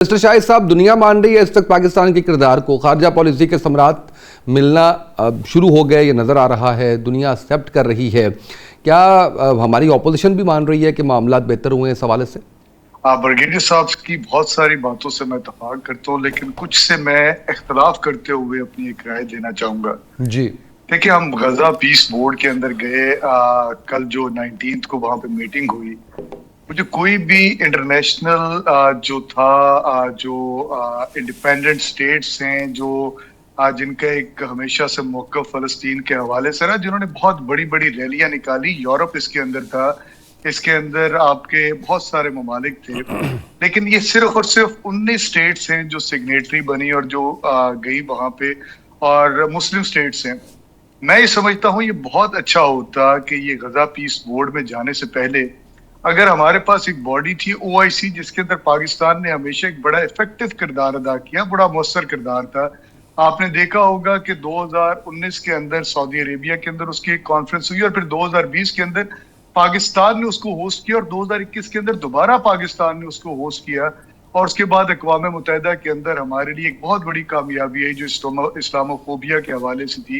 Mister Shahid साहब, दुनिया मान रही है इस तक पाकिस्तान के किरदार को, खारजा पॉलिसी के सम्राट मिलना शुरू हो गए, ये नज़र आ रहा है, दुनिया एक्सेप्ट कर रही है। क्या हमारी ऑपोजिशन भी मान रही है कि मामलात बेहतर हुए इस हवाले से? ब्रिगेडियर साहब की बहुत सारी बातों से मैं इत्तेफाक करता हूँ, लेकिन कुछ से मैं इख्तलाफ करते हुए अपनी एक राय देना चाहूंगा। जी। देखिए, हम गजा पीस बोर्ड के अंदर गए, कल जो 19 को वहां पे मीटिंग हुई। मुझे कोई भी इंटरनेशनल जो था, जो इंडिपेंडेंट स्टेट्स हैं, जो जिनका एक हमेशा से मौक़िफ़ फ़लस्तीन के हवाले से रहा, जिन्होंने बहुत बड़ी बड़ी रैलियां निकाली। यूरोप इसके अंदर था, इसके अंदर आपके बहुत सारे ममालिक थे, लेकिन ये सिर्फ और सिर्फ 19 स्टेट्स हैं जो सिग्नेटरी बनी और जो गई वहां पे, और मुस्लिम स्टेट्स हैं। मैं ये समझता हूँ ये बहुत अच्छा होता कि ये गजा पीस बोर्ड में जाने से पहले अगर हमारे पास एक बॉडी थी, ओआईसी, जिसके अंदर पाकिस्तान ने हमेशा एक बड़ा इफेक्टिव किरदार अदा किया, बड़ा मौसर किरदार था। आपने देखा होगा कि 2019 के अंदर सऊदी अरेबिया के अंदर उसकी एक कॉन्फ्रेंस हुई, और फिर 2020 के अंदर पाकिस्तान ने उसको होस्ट किया, और 2021 के अंदर दोबारा पाकिस्तान ने उसको होस्ट किया। और उसके बाद अक़वाम मुत्तहिदा के अंदर हमारे लिए एक बहुत बड़ी कामयाबी है जो इस्लामोफोबिया के हवाले से थी।